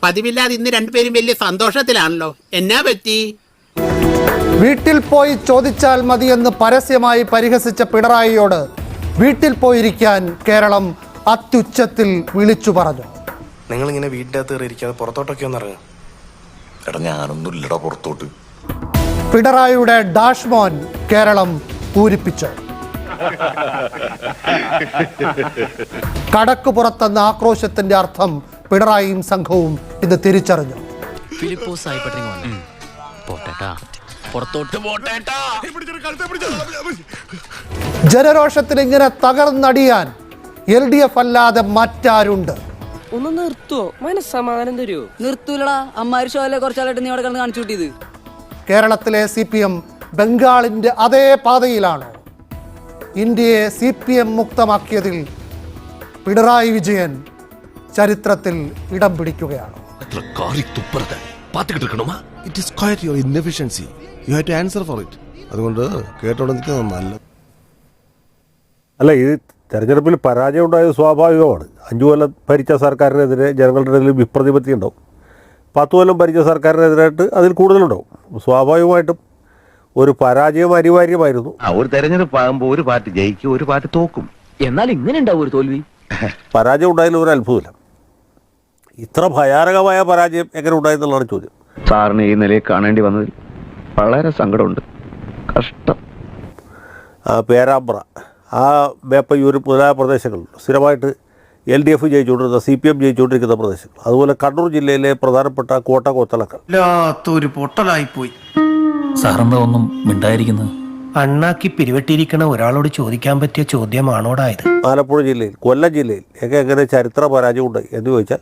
പതിവില്ലാതെ ഇന്ന് രണ്ടുപേരും വലിയ സന്തോഷത്തിലാണല്ലോ. എന്നാ പറ്റി? വീട്ടിൽ പോയി ചോദിച്ചാൽ മതിയെന്ന് പരസ്യമായി പരിഹസിച്ച പിണറായിയോട് വീട്ടിൽ പോയിരിക്കാൻ കേരളം അത്യുച്ചത്തിൽ വിളിച്ചു പറഞ്ഞു. നിങ്ങളിങ്ങനെ വീട്ടിനകത്ത് കയറിയിരിക്കാതെ പുറത്തോട്ടൊക്കെ ഒന്ന് ഇറങ്ങുക. എടാ ഞാനൊന്നും ഇല്ലടാ പുറത്തോട്ട്. പിണറായിയുടെ ഡാഷ്മോൻ കേരളം പൂരിപ്പിച്ചു. കടക്ക് പുറത്തെന്ന ആക്രോശത്തിന്റെ അർത്ഥം പിണറായിയും സംഘവും ഇന്ന് തിരിച്ചറിഞ്ഞു. ജനരോഷത്തിന് ഇങ്ങനെ തകർന്നടിയാൻ LDF അല്ലാതെ മറ്റാരുണ്ട്? ഒന്ന് നിർത്തുവോ? മനസ്സമാധാനം തരുമോ? നിർത്തൂലടാ. അമ്മാരി ഷോയിലെ കുറച്ചാളായിട്ട് നീ അവിടെ കണ്ട് കാണിച്ചു കിട്ടിയത്. കേരളത്തിലെ CPM ബംഗാളിന്റെ അതേ പാതയിലാണോ? ഇന്ത്യയെ CPM മുക്തമാക്കിയതിൽ പിണറായി വിജയൻ ചരിത്രത്തിൽ ഇടം പിടിക്കുകയാണ്. It is quite your inefficiency. You have to answer for it. അതുകൊണ്ട് കേട്ടോണ്ടിരിക്കുന്നത് നല്ലത്. അല്ല, ഈ തെരഞ്ഞെടുപ്പിൽ പരാജയം ഉണ്ടായത് സ്വാഭാവികമാണ്. 5 കൊല്ലം ഭരിച്ച സർക്കാരിനെതിരെ ജനങ്ങളുടെ ഇടയിൽ വിപ്രതിപത്തി ഉണ്ടാവും. 10 കൊല്ലം ഭരിച്ച സർക്കാരിനെതിരായിട്ട് അതിൽ കൂടുതലുണ്ടാവും. സ്വാഭാവികമായിട്ടും ഒരു പരാജയം അനിവാര്യമായിരുന്നു. ഒരു തെരഞ്ഞെടുപ്പ് ആകുമ്പോൾ ഒരു പാർട്ടി ജയിക്കും, ഒരു പാർട്ടി തോക്കും. എന്നാൽ ഇങ്ങനെ ഉണ്ടാവും ഒരു തോൽവി. പരാജയം ഉണ്ടായാലും ഒരു അത്ഭുതമില്ല. ഇത്ര ഭയാനകമായ പരാജയം എങ്ങനെ ഉണ്ടായെന്നുള്ളതാണ് ചോദ്യം. സാറിന് ഈ നിലയിൽ കാണേണ്ടി വന്നതിൽ വളരെ സങ്കടമുണ്ട്. കഷ്ടം. പേരാമ്പ്ര, ആ വേപ്പയൂർ മുതലായ പ്രദേശങ്ങൾ സ്ഥിരമായിട്ട് LDF ജയിച്ചുകൊണ്ടിരുന്ന CPM ജയിച്ചുകൊണ്ടിരിക്കുന്ന പ്രദേശങ്ങൾ, അതുപോലെ കണ്ണൂർ ജില്ലയിലെ പ്രധാനപ്പെട്ട കോട്ട കൊത്തളക്കൽ. ഒരു പൊട്ടലായിപ്പോയി. സാറെന്താ ഒന്നും മിണ്ടായിരിക്കുന്നത്? അണ്ണാക്കി പിരിവെട്ടിയിരിക്കണ ഒരാളോട് ചോദിക്കാൻ പറ്റിയ ചോദ്യമാണോടായത്? ആലപ്പുഴ ജില്ലയിൽ, കൊല്ലം ജില്ലയിൽ ഒക്കെ എങ്ങനെ ചരിത്ര പരാജയം ഉണ്ടായി എന്ന് ചോദിച്ചാൽ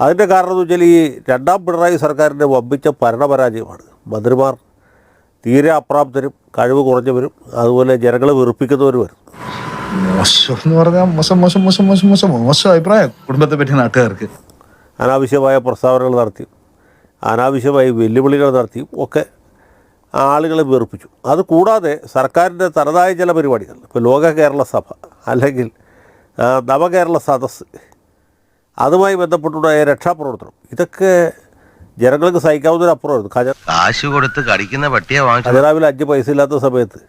അതിൻ്റെ കാരണം എന്ന് വെച്ചാൽ ഈ രണ്ടാം പിണറായി സർക്കാരിൻ്റെ വമ്പിച്ച ഭരണപരാജയമാണ്. മന്ത്രിമാർ തീരെ അപ്രാപ്തരും കഴിവ് കുറഞ്ഞവരും അതുപോലെ ജനങ്ങളെ വെറുപ്പിക്കുന്നവരുമായിരുന്നു. മോശം എന്ന് പറഞ്ഞാൽ മോശം അഭിപ്രായം കുടുംബത്തെ പറ്റി നാട്ടുകാർക്ക്. അനാവശ്യമായ പ്രസ്താവനകൾ നടത്തിയും അനാവശ്യമായ വെല്ലുവിളികൾ നടത്തിയും ഒക്കെ ആളുകളെ വെറുപ്പിച്ചു. അതുകൂടാതെ സർക്കാരിൻ്റെ തനതായ ചില പരിപാടികൾ, ഇപ്പോൾ ലോക കേരള സഭ അല്ലെങ്കിൽ നവകേരള സദസ്സ്, അതുമായി ബന്ധപ്പെട്ടുണ്ടായ രക്ഷാപ്രവർത്തനം, ഇതൊക്കെ ജനങ്ങൾക്ക് സഹിക്കാവുന്നതിനപ്പുറമായിരുന്നു. കാശ് കൊടുത്ത് കടിക്കുന്ന പട്ടിയെ വാങ്ങിച്ചു. ഖജനാവിൽ 5 പൈസ ഇല്ലാത്ത സമയത്ത്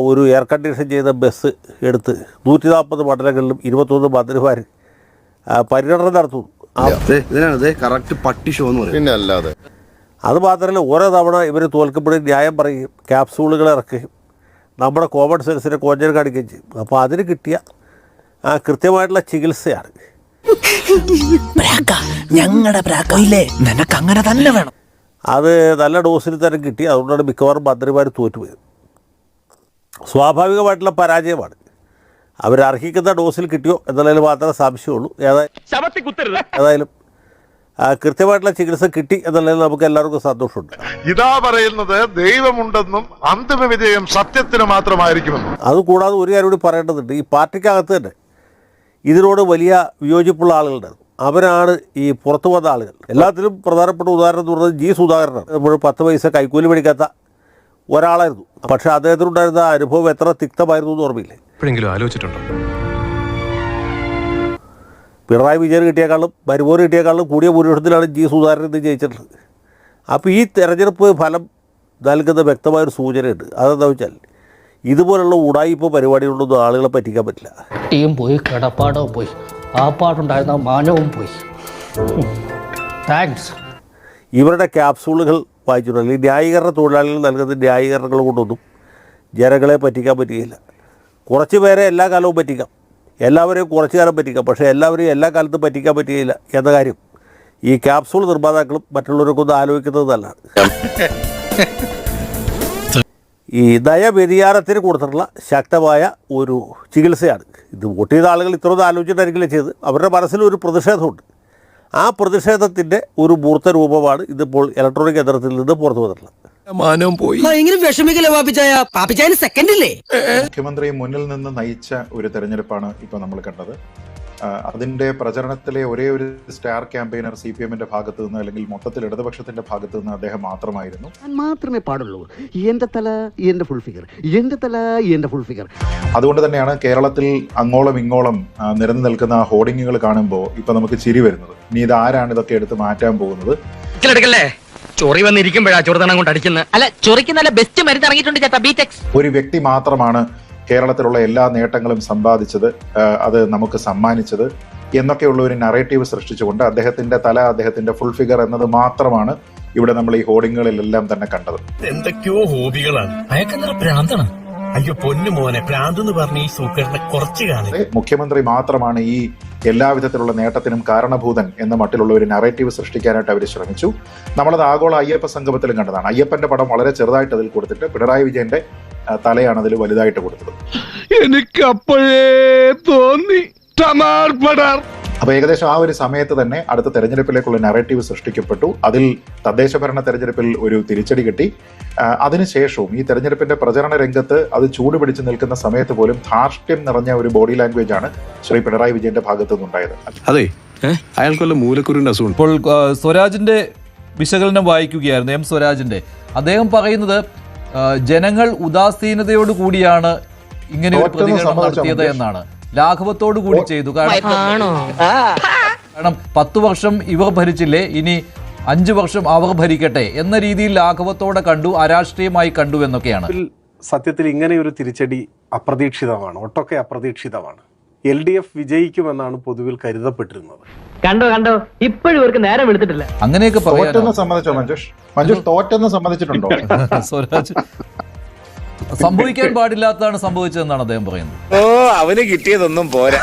ഒരു എയർ കണ്ടീഷൻ ചെയ്ത ബസ് എടുത്ത് 140 മണ്ഡലങ്ങളിലും 21 മന്ത്രിമാർ പര്യടനം നടത്തുന്നു. പിന്നെ അല്ലാതെ അത് മാത്രമല്ല, ഓരോ തവണ ഇവർ തോൽക്കുമ്പോഴും ന്യായം പറയുകയും ക്യാപ്സൂളുകൾ ഇറക്കുകയും നമ്മുടെ കോമൺ സെൻസിനെ കോഞ്ചൽ കാണിക്കുകയും ചെയ്യും. അപ്പോൾ അതിന് കിട്ടിയ കൃത്യമായിട്ടുള്ള ചികിത്സയാണ്. അങ്ങനെ തന്നെ വേണം. അത് നല്ല ഡോസിൽ തന്നെ കിട്ടി. അതുകൊണ്ടാണ് മിക്കവാറും മന്ത്രിമാർ തോറ്റുപോയത്. സ്വാഭാവികമായിട്ടുള്ള പരാജയമാണ്. അവരർഹിക്കുന്ന ഡോസിൽ കിട്ടിയോ എന്നുള്ളതിൽ മാത്രമേ സംശയമുള്ളൂ. ഏതായാലും കൃത്യമായിട്ടുള്ള ചികിത്സ കിട്ടി എന്നുള്ളതിൽ നമുക്ക് എല്ലാവർക്കും സന്തോഷമുണ്ട്. ഇതാ പറയുന്നത് ദൈവമുണ്ടെന്നും അന്തിമ വിജയം സത്യത്തിന് മാത്രമായിരിക്കുമെന്നും. അതുകൂടാതെ ഒരു കാര്യം കൂടി പറയേണ്ടതുണ്ട്. ഈ പാർട്ടിക്കകത്ത് തന്നെ ഇതിനോട് വലിയ വിയോജിപ്പുള്ള ആളുകളുണ്ടായിരുന്നു. അവരാണ് ഈ പുറത്തു വന്ന ആളുകൾ. എല്ലാത്തിലും പ്രധാനപ്പെട്ട ഉദാഹരണം എന്ന് പറയുന്നത് G. സുധാകരനാണ്. നമ്മൾ 10 പൈസ കൈക്കൂലി മേടിക്കാത്ത ഒരാളായിരുന്നു. പക്ഷേ അദ്ദേഹത്തിനുണ്ടായിരുന്ന അനുഭവം എത്ര തിക്തമായിരുന്നു എന്ന് ഓർമ്മയില്ലേ? എപ്പോഴെങ്കിലും ആലോചിച്ചിട്ടുണ്ടോ? പിണറായി വിജയൻ കിട്ടിയേക്കാളും മരുമോന് കിട്ടിയേക്കാളും കൂടിയ ഭൂരിപക്ഷത്തിലാണ് G. സുധാകരൻ ഇന്ന് ജയിച്ചിട്ടുള്ളത്. അപ്പോൾ ഈ തെരഞ്ഞെടുപ്പ് ഫലം നൽകുന്ന വ്യക്തമായൊരു സൂചനയുണ്ട്. അതെന്താ വെച്ചാൽ ഇതുപോലുള്ള ഉടായിപ്പ് പരിപാടികളൊന്നും ആളുകളെ പറ്റിക്കാൻ പറ്റില്ല. ടീം പോയി, കിടപ്പാടവും പോയി, ആ പാടുണ്ടായിരുന്ന മാനവും പോയി. താങ്ക്സ്. ഇവരുടെ ക്യാപ്സൂളുകൾ വായിച്ചിട്ടുണ്ടെങ്കിൽ ഈ ന്യായീകരണ തൊഴിലാളികൾ നൽകുന്ന ന്യായീകരണങ്ങൾ കൊണ്ടൊന്നും ജനങ്ങളെ പറ്റിക്കാൻ പറ്റുകയില്ല. കുറച്ച് പേരെ എല്ലാ കാലവും പറ്റിക്കാം, എല്ലാവരെയും കുറച്ച് കാലം പറ്റിക്കാം, പക്ഷേ എല്ലാവരെയും എല്ലാ കാലത്തും പറ്റിക്കാൻ പറ്റുകയില്ല എന്ന കാര്യം ഈ ക്യാപ്സൂൾ നിർമ്മാതാക്കളും മറ്റുള്ളവരൊക്കെ ഒന്ന് ആലോചിക്കുന്നത് നല്ലതാണ്. ഈ നയവ്യതിയാനത്തിന് കൊടുത്തിട്ടുള്ള ശക്തമായ ഒരു ചികിത്സയാണ് ഇത്. വോട്ട് ചെയ്ത ആളുകൾ ഇത്രയൊന്നും ആലോചിച്ചിട്ടായിരിക്കില്ല ചെയ്ത്. അവരുടെ മനസ്സിലൊരു പ്രതിഷേധമുണ്ട്. ആ പ്രതിഷേധത്തിൻ്റെ ഒരു മൂർത്ത രൂപമാണ് ഇതിപ്പോൾ ഇലക്ട്രോണിക് യന്ത്രത്തിൽ നിന്ന് പുറത്തു വന്നിട്ടുള്ളത്. മാനവും പോയി. മുഖ്യമന്ത്രി മുന്നിൽ നിന്ന് നയിച്ച ഒരു തെരഞ്ഞെടുപ്പാണ് ഇപ്പോൾ നമ്മൾ കണ്ടത്. അതിന്റെ പ്രചരണത്തിലെ ഒരേ ഒരു സ്റ്റാർ ക്യാമ്പയിനർ CPM-ന്റെ ഭാഗത്തു നിന്ന് അല്ലെങ്കിൽ മൊത്തത്തിൽ ഇടതുപക്ഷത്തിന്റെ ഭാഗത്തു നിന്ന് അദ്ദേഹം മാത്രമായിരുന്നു. മാത്രമേ പാടുള്ളൂ. എന്റെ തല എന്റെ ഫുൾ ഫിഗർ, എന്റെ തല എന്റെ ഫുൾ ഫിഗർ. അതുകൊണ്ട് തന്നെയാണ് കേരളത്തിൽ അങ്ങോളം ഇങ്ങോളം നിരന്നു നിൽക്കുന്ന ഹോർഡിങ്ങുകൾ കാണുമ്പോൾ ഇപ്പൊ നമുക്ക് ചിരി വരുന്നത്. ഇനി ഇത് ആരാണ് ഇതൊക്കെ എടുത്ത് മാറ്റാൻ പോകുന്നത്? ചൊറി വന്നിരിക്കുമ്പോഴാ ചൊറുതണം കൊണ്ട് അടിക്കുന്നത്. അല്ല, ചൊറിക്ക് നല്ല ബെസ്റ്റ് മരുന്ന് ഇറങ്ങിയിട്ടുണ്ട് ചേട്ടാ, ബീറ്റെക്സ്. ഒരു വ്യക്തി മാത്രമാണ് കേരളത്തിലുള്ള എല്ലാ നേട്ടങ്ങളും സമ്പാദിച്ചത്, അത് നമുക്ക് സമ്മാനിച്ചത് എന്നൊക്കെയുള്ള ഒരു നറേറ്റീവ് സൃഷ്ടിച്ചുകൊണ്ട് അദ്ദേഹത്തിന്റെ തല, അദ്ദേഹത്തിന്റെ ഫുൾ ഫിഗർ എന്നത് മാത്രമാണ് ഇവിടെ നമ്മൾ ഈ ഹോർഡിങ്ങുകളിലെല്ലാം തന്നെ കണ്ടത്. എന്തൊക്കെയോ ഹോബികളാണ്. അയക്കെന്താ പ്രാന്താണ്. അയ്യോ പൊന്നു മോനെ, പ്രാന്ത് എന്ന് പറഞ്ഞ ഈ സൂക്കറിനെ കുറച്ച് കാണും. മുഖ്യമന്ത്രി മാത്രമാണ് ഈ എല്ലാവിധത്തിലുള്ള നേട്ടത്തിനും കാരണഭൂതൻ എന്ന മട്ടിലുള്ള ഒരു നറേറ്റീവ് സൃഷ്ടിക്കാനായിട്ട് അവർ ശ്രമിച്ചു. നമ്മളത് ആഗോള അയ്യപ്പ സംഗമത്തിലും കണ്ടതാണ്. അയ്യപ്പന്റെ പടം വളരെ ചെറുതായിട്ട് അതിൽ കൊടുത്തിട്ട് പിണറായി വിജയന്റെ തലയാണ് അതിൽ വലുതായിട്ട് കൊടുത്തത്. എനിക്ക് അപ്പോഴേ തോന്നി. അപ്പൊ ഏകദേശം ആ ഒരു സമയത്ത് തന്നെ അടുത്ത തെരഞ്ഞെടുപ്പിലേക്കുള്ള നറേറ്റീവ് സൃഷ്ടിക്കപ്പെട്ടു. അതിൽ തദ്ദേശ ഭരണ തെരഞ്ഞെടുപ്പിൽ ഒരു തിരിച്ചടി കിട്ടി. അതിനുശേഷവും ഈ തെരഞ്ഞെടുപ്പിന്റെ പ്രചരണ രംഗത്ത് അത് ചൂടുപിടിച്ച് നിൽക്കുന്ന സമയത്ത് പോലും ധാർഷ്ട്യം നിറഞ്ഞ ഒരു ബോഡി ലാംഗ്വേജ് ആണ് ശ്രീ പിണറായി വിജയന്റെ ഭാഗത്തു നിന്നുണ്ടായത്. അതെ, അയാൾക്കുള്ള മൂലക്കുരുവിന്റെ അസുഖം. ഇപ്പോൾ സ്വരാജിന്റെ വിശകലനം വായിക്കുകയായിരുന്നു, M. സ്വരാജിന്റെ. അദ്ദേഹം പറയുന്നത് ജനങ്ങൾ ഉദാസീനതയോട് കൂടിയാണ് ഇങ്ങനെ ഒരു പ്രതികരണം നടത്തിയത് എന്നാണ്. ലാഘവത്തോടു കൂടി ചെയ്തു. കാരണം 10 വർഷം ഇവർ ഭരിച്ചില്ലേ, ഇനി 5 വർഷം അവർ ഭരിക്കട്ടെ എന്ന രീതിയിൽ ലാഘവത്തോടെ കണ്ടു, അരാഷ്ട്രീയമായി കണ്ടു എന്നൊക്കെയാണ്. സത്യത്തിൽ ഇങ്ങനെ ഒരു തിരിച്ചടി അപ്രതീക്ഷിതമാണ്, ഒട്ടൊക്കെ അപ്രതീക്ഷിതമാണ്. LDF വിജയിക്കുമെന്നാണ് പൊതുവിൽ കരുതപ്പെട്ടിരുന്നത്. കണ്ടോ ഇപ്പോഴും ഇവർക്ക് നേരം എടുത്തിട്ടില്ല. അങ്ങനെയൊക്കെ തോറ്റെന്ന് സമ്മതിച്ചോ മഞ്ജുഷ്? തോറ്റെന്ന് സമ്മതിച്ചിട്ടുണ്ടോ? സ്വരാജ് സംഭവിക്കാൻ പാടില്ലാത്തതാണ് സംഭവിച്ചതെന്നാണ് അദ്ദേഹം പറയുന്നത്. ഓ, അവന് കിട്ടിയതൊന്നും പോരാ.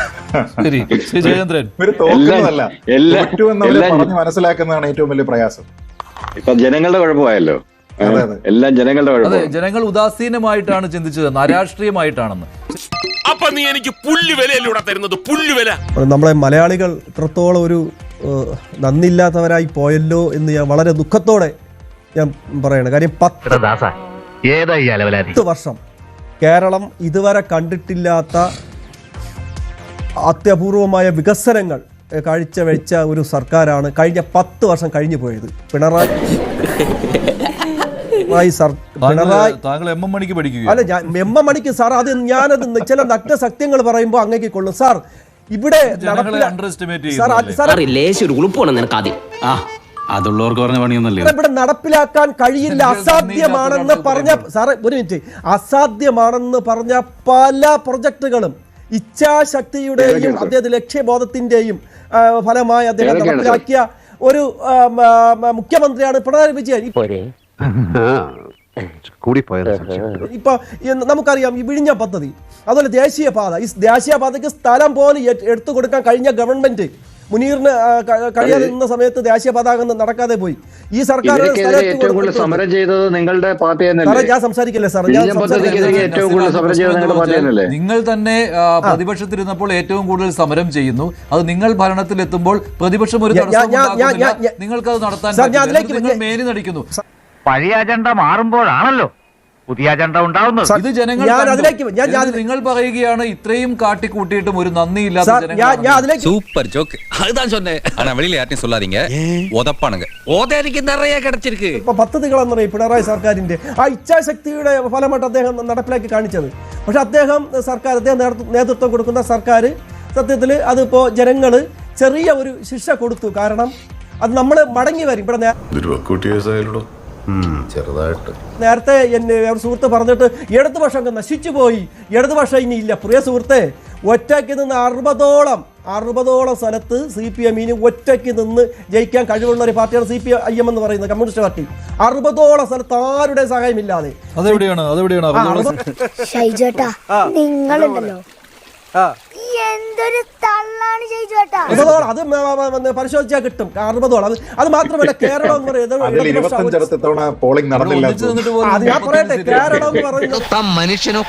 ശരി, ജയചന്ദ്രൻ. ഇവര് തോക്കുന്നതല്ല, തോറ്റു എന്നവരെ പറഞ്ഞ് മനസ്സിലാക്കുന്നതാണ് ഏറ്റവും വലിയ പ്രയാസം. ഇപ്പൊ ജനങ്ങളുടെ കുഴപ്പമായല്ലോ. എല്ലാം ജനങ്ങളുടെ കുഴപ്പം. അതെ, ജനങ്ങൾ ഉദാസീനമായിട്ടാണ് ചിന്തിച്ചതെന്ന്, അരാഷ്ട്രീയമായിട്ടാണെന്ന്. അപ്പൊ നീ എനിക്ക് പുല്ലുവിലൂടെ തരുന്നത് പുല്ലുവില. നമ്മളെ മലയാളികൾ ഇത്രത്തോളം ഒരു നന്ദിയില്ലാത്തവരായി പോയല്ലോ എന്ന് ഞാൻ വളരെ ദുഃഖത്തോടെ ഞാൻ പറയണം. കാര്യം 10 വർഷം കേരളം ഇതുവരെ കണ്ടിട്ടില്ലാത്ത അത്യപൂർവമായ വികസനങ്ങൾ കാഴ്ചവെച്ച ഒരു സർക്കാരാണ് കഴിഞ്ഞ 10 വർഷം കഴിഞ്ഞു പോയത്. പിണറായി താങ്കൾ MM മണിക്ക് പഠിക്കുക. അല്ല, ഞാൻ MM മണിക്ക് സാർ, അത് ഞാനത് ചില നഗ്ന സത്യങ്ങൾ പറയുമ്പോൾ അങ്ങേക്ക് കൊള്ളും സാർ. ഇവിടെ ഇവിടെ നടപ്പിലാക്കാൻ കഴിയില്ല, അസാധ്യമാണെന്ന് പറഞ്ഞ സാറേ, ഒരു മിനിറ്റ്, അസാധ്യമാണെന്ന് പറഞ്ഞ പല പ്രൊജക്ടുകളും ഇച്ഛാശക്തിയുടെയും അദ്ദേഹത്തിന്റെ ലക്ഷ്യബോധത്തിന്റെയും ഫലമായി അദ്ദേഹം നടപ്പിലാക്കിയ ഒരു മുഖ്യമന്ത്രിയാണ് പിണറായി വിജയൻ. ഇപ്പൊ നമുക്കറിയാം ഈ വിഴിഞ്ഞ പദ്ധതി, അതുപോലെ ദേശീയപാത, ഈ ദേശീയപാതയ്ക്ക് സ്ഥലം പോലും എടുത്തു കൊടുക്കാൻ കഴിഞ്ഞ ഗവൺമെന്റ് മുനീറിന് കഴിയാതെ നിന്ന സമയത്ത് ദേശീയപാത നടക്കാതെ പോയി. ഈ സർക്കാർ സമരം ചെയ്തത് നിങ്ങളുടെ പാർട്ടി. ഞാൻ സംസാരിക്കില്ലേ സാർ? നിങ്ങൾ തന്നെ പ്രതിപക്ഷത്തിരുന്നപ്പോൾ ഏറ്റവും കൂടുതൽ സമരം ചെയ്യുന്നു. അത് നിങ്ങൾ ഭരണത്തിലെത്തുമ്പോൾ പ്രതിപക്ഷം ഒരു നിങ്ങൾക്കത് നടത്താൻ മേനി നടിക്കുന്നു. പഴയ അജണ്ട മാറുമ്പോഴാണല്ലോ പുതിയ അജണ്ട ഉണ്ടാവുന്നത്. ഇത് ജനങ്ങൾ നിങ്ങൾ പറയുകയാണ് ഇത്രയും കാട്ടിക്കൂട്ടിയിട്ടും ഒരു നന്ദിയില്ലാത്ത സൂപ്പർ ജോക്ക്. அதுதான் சொன்னேன். ஆனா வெளியில யார்ட்டையும் சொல்லாதீங்க. உதப்பானுங்க. ஓதேரிக்கு நிறைய கிடைச்சிருக்கு. പദ്ധതികളെന്ന് പറയും പിണറായി സർക്കാരിന്റെ ആ ഇച്ഛാശക്തിയുടെ ഫലമായിട്ട് അദ്ദേഹം നടപ്പിലാക്കി കാണിച്ചത്. പക്ഷെ അദ്ദേഹം നേതൃത്വം കൊടുക്കുന്ന സർക്കാർ സത്യത്തിൽ അതിപ്പോ ജനങ്ങള് ചെറിയ ഒരു ശിക്ഷ കൊടുത്തു. കാരണം അത് നമ്മൾ മടങ്ങി വരും. ഇവിടെ ചെറുതായിട്ട് നേരത്തെ ഒരു സുഹൃത്ത് പറഞ്ഞിട്ട് ഇടതുപക്ഷം നശിച്ചു പോയി, ഇടതുപക്ഷം ഇനി ഇല്ല. പ്രിയ സുഹൃത്തെ, ഒറ്റയ്ക്ക് നിന്ന് 60ഓളം സ്ഥലത്ത് CPM ഒറ്റയ്ക്ക് നിന്ന് ജയിക്കാൻ കഴിവുള്ള ഒരു പാർട്ടിയാണ് CPIM എന്ന് പറയുന്നത്, കമ്മ്യൂണിസ്റ്റ് പാർട്ടി. 60ഓളം സ്ഥലത്ത് ആരുടെ സഹായമില്ലാതെ. അതെവിടെയാണ് നിങ്ങളുണ്ടല്ലോ എന്തൊരു തള്ളാണ് ചേട്ടാ. അത് പരിശോധിച്ചാൽ കിട്ടും. 60ഓളം. അത് മാത്രമല്ല കേരളം എന്ന് പറയുന്നത് ഞാൻ പറയട്ടെ, കേരളം എന്ന് പറയുന്നത് മനുഷ്യനോ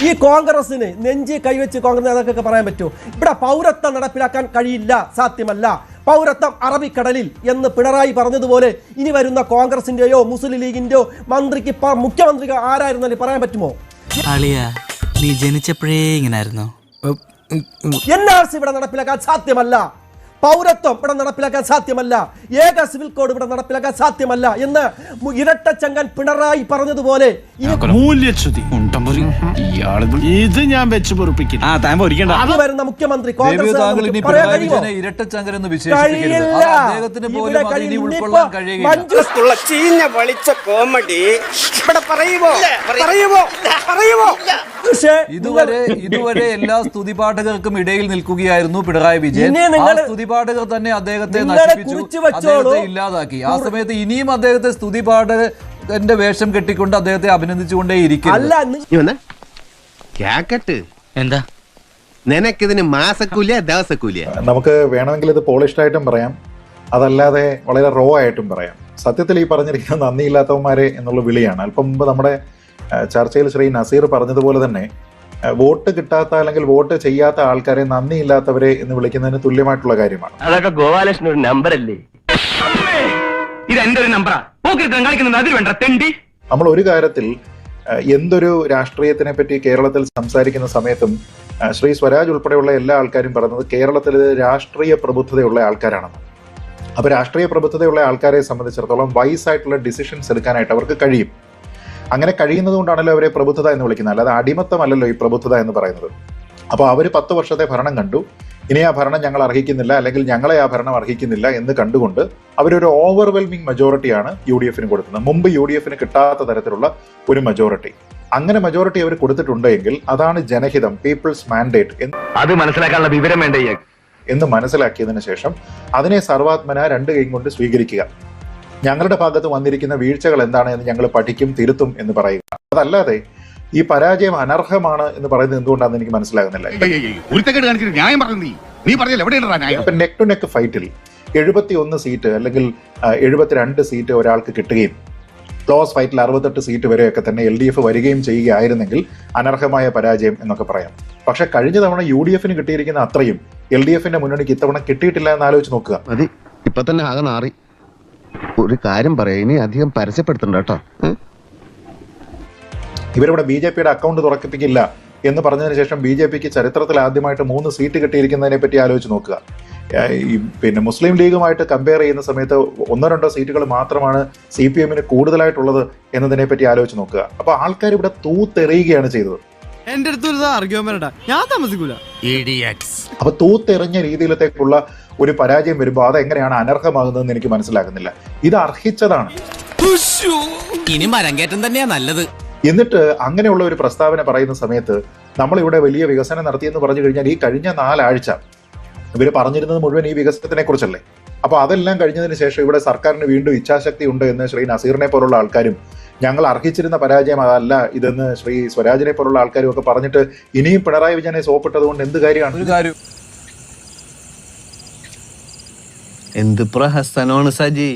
ഈ കോൺഗ്രസിന് നെഞ്ച് കൈവച്ച് കോൺഗ്രസ് നേതാക്കൾക്ക് പറയാൻ പറ്റുമോ? ഇവിടെ പൗരത്വം നടപ്പിലാക്കാൻ കഴിയില്ല, സാധ്യമല്ല. പൗരത്വം അറബിക്കടലിൽ എന്ന് പിണറായി പറഞ്ഞതുപോലെ ഇനി വരുന്ന കോൺഗ്രസിന്റെയോ മുസ്ലിം ലീഗിന്റെയോ മന്ത്രിക്ക് മുഖ്യമന്ത്രി ആരായിരുന്നാലും പറയാൻ പറ്റുമോ? നീ ജനിച്ചപ്പോഴേ ഇങ്ങനായിരുന്നോ? NRC ഇവിടെ നടപ്പിലാക്കാൻ സാധ്യമല്ല, പൗരത്വം ഇവിടെ നടപ്പിലാക്കാൻ സാധ്യമല്ല, ഏക സിവിൽ കോഡ് ഇവിടെ നടപ്പിലാക്കാൻ സാധ്യമല്ല എന്ന് ഇരട്ടച്ചങ്കൻ പിണറായി പറഞ്ഞതുപോലെ ഇത് ഞാൻ വെച്ച് പൊറുപ്പിക്കും. വരുന്ന മുഖ്യമന്ത്രി ഇതുവരെ എല്ലാ സ്തുതിപാഠകർക്കും ഇടയിൽ നിൽക്കുകയായിരുന്നു പിണറായി വിജയൻ. സ്തുതിപാഠകർ തന്നെ അദ്ദേഹത്തെ നശിപ്പിച്ചു, അദ്ദേഹത്തെ ഇല്ലാതാക്കി. ആ സമയത്ത് ഇനിയും അദ്ദേഹത്തെ സ്തുതിപാഠകന്റെ വേഷം കെട്ടിക്കൊണ്ട് അദ്ദേഹത്തെ അഭിനന്ദിച്ചുകൊണ്ടേയിരിക്കും. എന്താ നിനക്കിതിന് മാസക്കൂലിയ ദിവസക്കൂലിയ? നമുക്ക് വേണമെങ്കിൽ ഇത് പോളിഷ്ഡ് ആയിട്ടും പറയാം, അതല്ലാതെ വളരെ റോ ആയിട്ടും പറയാം. സത്യത്തിൽ ഈ പറഞ്ഞിരിക്കുന്ന നന്ദിയില്ലാത്തവന്മാരെ എന്നുള്ള വിളിയാണ്. അല്പം മുമ്പ് നമ്മുടെ ചർച്ചയിൽ ശ്രീ നസീർ പറഞ്ഞതുപോലെ തന്നെ വോട്ട് കിട്ടാത്ത അല്ലെങ്കിൽ വോട്ട് ചെയ്യാത്ത ആൾക്കാരെ നന്ദിയില്ലാത്തവരെ എന്ന് വിളിക്കുന്നതിന് തുല്യമായിട്ടുള്ള കാര്യമാണ്. അതൊക്കെ ഗോപാലകൃഷ്ണൻ ഒരു നമ്പർ അല്ലേ? ഇത് എന്റെ ഒരു നമ്പറാ. കളിക്കുന്നത് അതിൽ വേണ്ട തെണ്ടി. നമ്മൾ ഒരു കാര്യത്തിൽ എന്തൊരു രാഷ്ട്രീയത്തിനെ പറ്റി കേരളത്തിൽ സംസാരിക്കുന്ന സമയത്തും ശ്രീ സ്വരാജ് ഉൾപ്പെടെയുള്ള എല്ലാ ആൾക്കാരും പറയുന്നത് കേരളത്തിൽ രാഷ്ട്രീയ പ്രബുദ്ധതയുള്ള ആൾക്കാരാണെന്ന്. അപ്പൊ രാഷ്ട്രീയ പ്രബുദ്ധതയുള്ള ആൾക്കാരെ സംബന്ധിച്ചിടത്തോളം വൈസായിട്ടുള്ള ഡിസിഷൻസ് എടുക്കാനായിട്ട് അവർക്ക് കഴിയും. അങ്ങനെ കഴിയുന്നത് കൊണ്ടാണല്ലോ അവരെ പ്രബുദ്ധത എന്ന് വിളിക്കുന്നത്, അല്ലാതെ അടിമത്തമല്ലല്ലോ ഈ പ്രബുദ്ധത എന്ന് പറയുന്നത്. അപ്പോൾ അവർ 10 വർഷത്തെ ഭരണം കണ്ടു, ഇനി ആ ഭരണം ഞങ്ങൾ അർഹിക്കുന്നില്ല അല്ലെങ്കിൽ ഞങ്ങളെ ആ ഭരണം അർഹിക്കുന്നില്ല എന്ന് കണ്ടുകൊണ്ട് അവരൊരു ഓവർവെൽമിംഗ് മെജോറിറ്റിയാണ് UDF കൊടുക്കുന്നത്. മുമ്പ് UDF കിട്ടാത്ത തരത്തിലുള്ള ഒരു മെജോറിറ്റി. അങ്ങനെ മെജോറിറ്റി അവർ കൊടുത്തിട്ടുണ്ടെങ്കിൽ അതാണ് ജനഹിതം, പീപ്പിൾസ് മാൻഡേറ്റ് അത് മനസ്സിലാക്കാനുള്ള വിവരം വേണ്ടേ എന്ന് മനസ്സിലാക്കിയതിനു ശേഷം അതിനെ സർവാത്മന 2 കൈ കൊണ്ട് സ്വീകരിക്കുക. ഞങ്ങളുടെ ഭാഗത്ത് വന്നിരിക്കുന്ന വീഴ്ചകൾ എന്താണ് എന്ന് ഞങ്ങൾ പഠിക്കും, തിരുത്തും എന്ന് പറയുക. അതല്ലാതെ ഈ പരാജയം അനർഹമാണ് എന്ന് പറയുന്നത് എന്തുകൊണ്ടാണെന്ന് എനിക്ക് മനസ്സിലാകുന്നില്ല. ഇപ്പൊ നെക്ക് ടു നെക്ക് ഫൈറ്റിൽ 71 സീറ്റ് അല്ലെങ്കിൽ 72 സീറ്റ് ഒരാൾക്ക് കിട്ടുകയും ക്ലോസ് ഫൈറ്റിൽ 68 സീറ്റ് വരെയൊക്കെ തന്നെ LDF വരികയും ചെയ്യുകയായിരുന്നെങ്കിൽ അനർഹമായ പരാജയം എന്നൊക്കെ പറയാം. പക്ഷെ കഴിഞ്ഞ തവണ UDF കിട്ടിയിരിക്കുന്ന അത്രയും LDF മുന്നണിക്ക് ഇത്തവണ കിട്ടിയിട്ടില്ല എന്ന് ആലോചിച്ച് നോക്കുക. ഇപ്പൊ തന്നെ ആകെ നാറി. ഒരു കാര്യം പറയാം, ഇനി അധികം പരസ്യപ്പെടുത്തണ്ട കേട്ടോ. ഇവരിവിടെ BJP അക്കൗണ്ട് തുറക്കിപ്പിക്കില്ല എന്ന് പറഞ്ഞതിന് ശേഷം BJP ചരിത്രത്തിൽ ആദ്യമായിട്ട് 3 സീറ്റ് കിട്ടിയിരിക്കുന്നതിനെ പറ്റി ആലോചിച്ച് നോക്കുക. പിന്നെ മുസ്ലിം ലീഗുമായിട്ട് കമ്പയർ ചെയ്യുന്ന സമയത്ത് 1-2 സീറ്റുകൾ മാത്രമാണ് CPM കൂടുതലായിട്ടുള്ളത് എന്നതിനെ പറ്റി ആലോചിച്ച് നോക്കുക. അപ്പൊ ആൾക്കാർ ഇവിടെ തൂത്തെറിയുകയാണ് ചെയ്തത്. എന്റെ അടുത്ത് ഞാൻ താമസിക്കൂല. അപ്പൊ തൂത്തെറിഞ്ഞ രീതിയിലത്തേക്കുള്ള ഒരു പരാജയം വരുമ്പോൾ അതെങ്ങനെയാണ് അനർഹമാകുന്നതെന്ന് എനിക്ക് മനസ്സിലാകുന്നില്ല. ഇത് അർഹിച്ചതാണ്. ഇനി മരങ്കേറ്റം തന്നെയാ നല്ലത്. എന്നിട്ട് അങ്ങനെയുള്ള ഒരു പ്രസ്താവന പറയുന്ന സമയത്ത് നമ്മളിവിടെ വലിയ വികസനം നടത്തിയെന്ന് പറഞ്ഞു കഴിഞ്ഞാൽ ഈ കഴിഞ്ഞ 4 ആഴ്ച ഇവർ പറഞ്ഞിരുന്നത് മുഴുവൻ ഈ വികസനത്തിനെ കുറിച്ചല്ലേ. അപ്പൊ അതെല്ലാം കഴിഞ്ഞതിന് ശേഷം ഇവിടെ സർക്കാരിന് വീണ്ടും ഇച്ഛാശക്തി ഉണ്ട് എന്ന് ശ്രീ നസീറിനെ പോലുള്ള ആൾക്കാരും ഞങ്ങൾ അർഹിച്ചിരുന്ന പരാജയം അതല്ല ഇതെന്ന് ശ്രീ സ്വരാജിനെ പോലുള്ള ആൾക്കാരും ഒക്കെ പറഞ്ഞിട്ട് ഇനിയും പിണറായി വിജയനെ സോപ്പിട്ടത് കൊണ്ട് എന്ത് കാര്യമാണ്? എന്ത് പ്രഹസനമാണ് സജി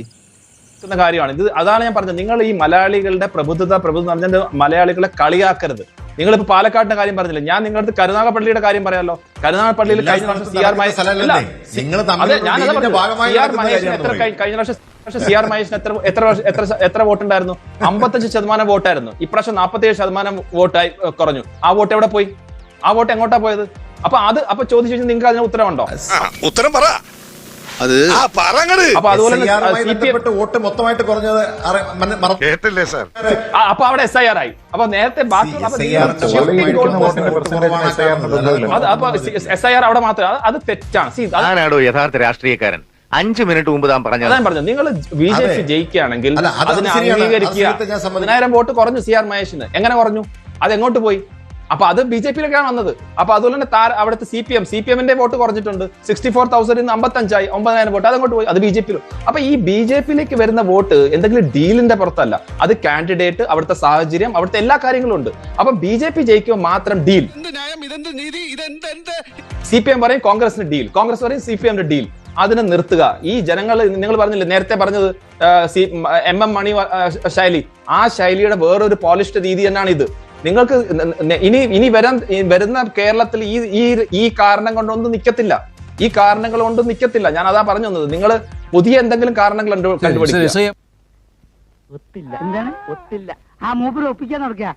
കാര്യമാണ് ഇത്. അതാണ് ഞാൻ പറഞ്ഞത്, നിങ്ങൾ ഈ മലയാളികളുടെ പ്രബുദ്ധത പറഞ്ഞത് മലയാളികളെ കളിയാക്കരുത്. നിങ്ങളിപ്പോ പാലക്കാടിന്റെ കാര്യം പറഞ്ഞില്ല, ഞാൻ നിങ്ങളുടെ കരുനാഗപ്പള്ളിയുടെ കാര്യം പറയാമല്ലോ. കരുനാഗപ്പള്ളിയിൽ കഴിഞ്ഞ വർഷം CR മഹേഷിന് എത്ര വോട്ടുണ്ടായിരുന്നു? 55% വോട്ടായിരുന്നു. ഇപ്രാവശ്യം 47% വോട്ടായി കുറഞ്ഞു. ആ വോട്ട് എവിടെ പോയി? ആ വോട്ട് എങ്ങോട്ടാ പോയത്? അപ്പൊ ചോദിച്ചു നിങ്ങൾക്ക് അതിന് ഉത്തരവുണ്ടോ? ഉത്തരം പറ. അപ്പൊ അതുപോലെ വോട്ട് മൊത്തമായിട്ട് കുറഞ്ഞത് കേട്ടില്ലേ സാർ? അപ്പൊ അവിടെ SIR ആയി. അപ്പൊ നേരത്തെ SIR അവിടെ മാത്രം, അത് തെറ്റാണ്. അതാണോ യഥാർത്ഥ രാഷ്ട്രീയക്കാരൻ? 5 മിനിറ്റ് മുമ്പ് താൻ പറഞ്ഞു. അതാണ് പറഞ്ഞത്, നിങ്ങൾ BJP ജയിക്കുകയാണെങ്കിൽ അതിനെ അംഗീകരിക്കുക. 10,000 വോട്ട് കുറഞ്ഞു CR മഹേഷിന്. എങ്ങനെ കുറഞ്ഞു? അതെങ്ങോട്ട് പോയി? അപ്പൊ അത് BJPയിലേക്കാണ് വന്നത്. അപ്പൊ അതുപോലെ തന്നെ അവിടുത്തെ CPM വോട്ട് കുറഞ്ഞിട്ടുണ്ട്. 64,000 55 9,000 വോട്ട് അതങ്ങോട്ട് പോയി. അത് BJPയിലും. അപ്പൊ ഈ BJPയിലേക്ക് വരുന്ന വോട്ട് എന്തെങ്കിലും ഡീലിന്റെ പുറത്തല്ല, അത് കാൻഡിഡേറ്റ്, അവിടുത്തെ സാഹചര്യം, അവിടുത്തെ എല്ലാ കാര്യങ്ങളും ഉണ്ട്. അപ്പൊ BJP ജയിക്കുമ്പോൾ മാത്രം ഡീൽ. CPM പറയും കോൺഗ്രസിന് ഡീൽ, കോൺഗ്രസ് പറയും CPM ഡീൽ. അതിനെ നിർത്തുക. ഈ ജനങ്ങൾ, നിങ്ങൾ പറഞ്ഞില്ലേ നേരത്തെ പറഞ്ഞത് MM മണി ശൈലി, ആ ശൈലിയുടെ വേറൊരു പോളിഷ്ഡ് രീതി തന്നെയാണ് ഇത്. നിങ്ങൾക്ക് ഇനി വരുന്ന കേരളത്തിൽ ഈ കാരണം കൊണ്ടൊന്നും നിൽക്കത്തില്ല. ഈ കാരണങ്ങൾ കൊണ്ടും നിൽക്കത്തില്ല. ഞാൻ അതാ പറഞ്ഞു വന്നത്, നിങ്ങൾ പുതിയ എന്തെങ്കിലും കാരണങ്ങൾ കണ്ടുപിടിക്കുക. ഒത്തില്ല. എന്താണ് ഒത്തില്ല? ആ മൂപ്പര് ഒപ്പിക്കാൻ നടക്കുക.